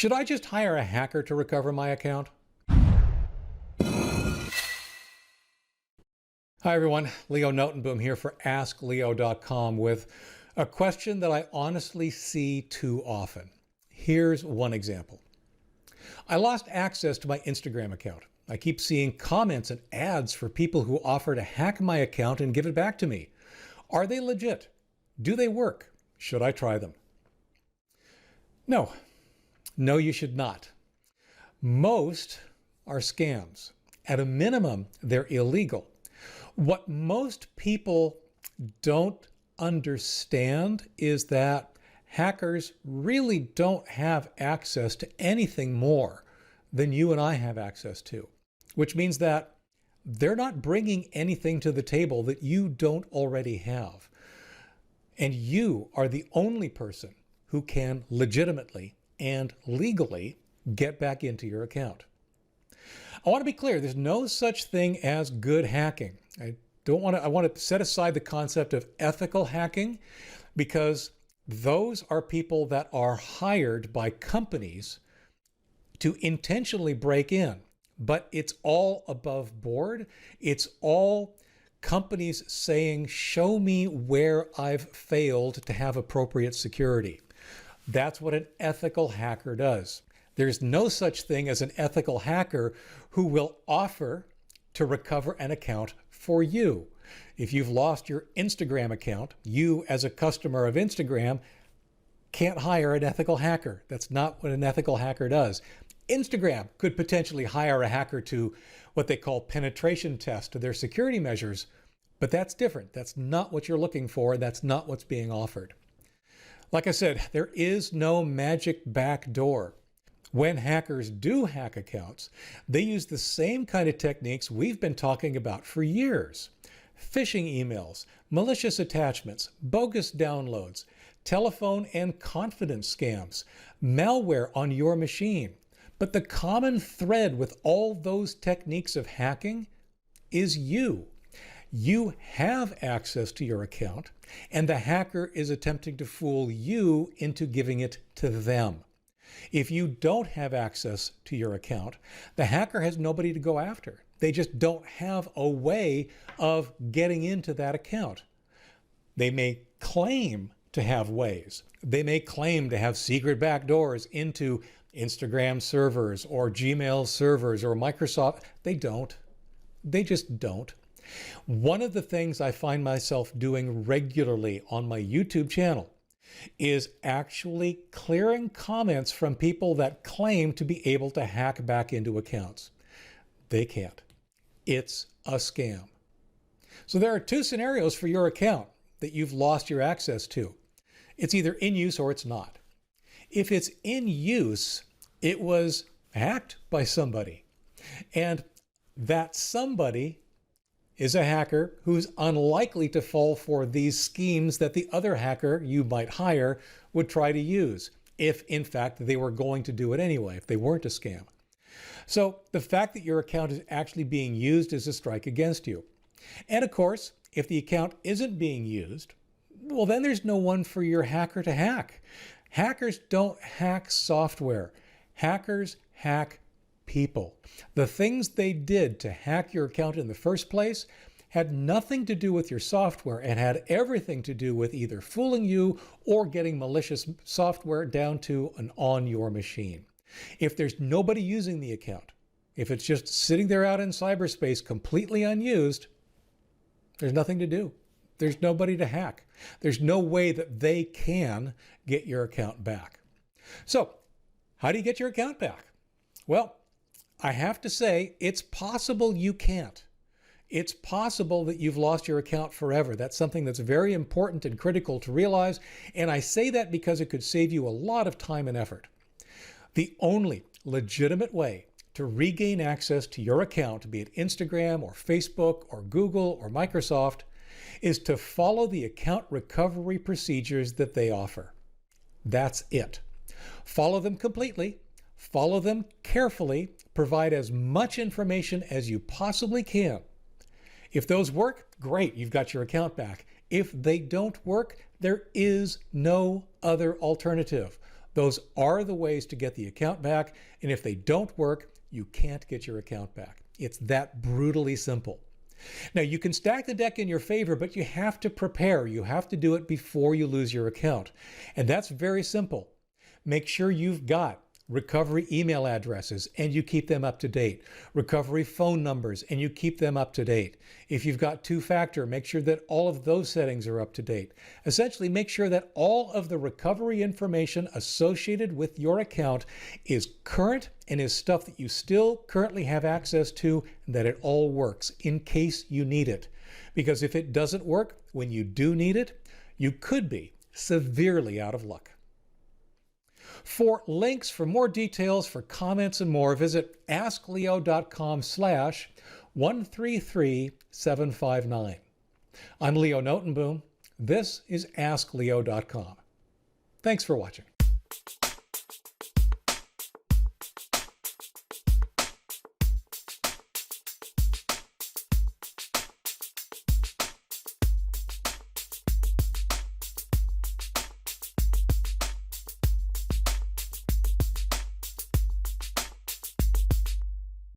Should I just hire a hacker to recover my account? Hi everyone, Leo Notenboom here for askleo.com with a question that I honestly see too often. Here's one example. I lost access to my Instagram account. I keep seeing comments and ads for people who offer to hack my account and give it back to me. Are they legit? Do they work? Should I try them? No. No, you should not. Most are scams. At a minimum, they're illegal. What most people don't understand is that hackers really don't have access to anything more than you and I have access to, which means that they're not bringing anything to the table that you don't already have. And you are the only person who can legitimately and legally get back into your account. I want to be clear, there's no such thing as good hacking. I want to set aside the concept of ethical hacking, because those are people that are hired by companies to intentionally break in. But it's all above board. It's all companies saying, show me where I've failed to have appropriate security. That's what an ethical hacker does. There's no such thing as an ethical hacker who will offer to recover an account for you. If you've lost your Instagram account, you as a customer of Instagram can't hire an ethical hacker. That's not what an ethical hacker does. Instagram could potentially hire a hacker to what they call penetration test to their security measures, but that's different. That's not what you're looking for. That's not what's being offered. Like I said, there is no magic back door. When hackers do hack accounts, they use the same kind of techniques we've been talking about for years. Phishing emails, malicious attachments, bogus downloads, telephone and confidence scams, malware on your machine. But the common thread with all those techniques of hacking is you. You have access to your account, and the hacker is attempting to fool you into giving it to them. If you don't have access to your account, the hacker has nobody to go after. They just don't have a way of getting into that account. They may claim to have ways. They may claim to have secret backdoors into Instagram servers or Gmail servers or Microsoft. They don't. They just don't. One of the things I find myself doing regularly on my YouTube channel is actually clearing comments from people that claim to be able to hack back into accounts. They can't. It's a scam. So there are two scenarios for your account that you've lost your access to. It's either in use or it's not. If it's in use, it was hacked by somebody. And that somebody is a hacker who's unlikely to fall for these schemes that the other hacker you might hire would try to use, if in fact they were going to do it anyway, if they weren't a scam. So the fact that your account is actually being used is a strike against you. And of course, if the account isn't being used, well, then there's no one for your hacker to hack. Hackers don't hack software. Hackers hack people. The things they did to hack your account in the first place had nothing to do with your software and had everything to do with either fooling you or getting malicious software down to and on your machine. If there's nobody using the account, if it's just sitting there out in cyberspace completely unused, there's nothing to do. There's nobody to hack. There's no way that they can get your account back. So, how do you get your account back? Well, I have to say, it's possible you can't. It's possible that you've lost your account forever. That's something that's very important and critical to realize. And I say that because it could save you a lot of time and effort. The only legitimate way to regain access to your account, be it Instagram or Facebook or Google or Microsoft, is to follow the account recovery procedures that they offer. That's it. Follow them completely. Follow them carefully. Provide as much information as you possibly can. If those work, great, you've got your account back. If they don't work, there is no other alternative. Those are the ways to get the account back, and if they don't work, you can't get your account back. It's that brutally simple. Now, you can stack the deck in your favor, but you have to prepare. You have to do it before you lose your account. And that's very simple. Make sure you've got recovery email addresses and you keep them up to date. Recovery phone numbers and you keep them up to date. If you've got two-factor, make sure that all of those settings are up to date. Essentially, make sure that all of the recovery information associated with your account is current and is stuff that you still currently have access to, and that it all works in case you need it. Because if it doesn't work when you do need it, you could be severely out of luck. For links, for more details, for comments and more, visit askleo.com/133759. I'm Leo Notenboom. This is askleo.com. Thanks for watching.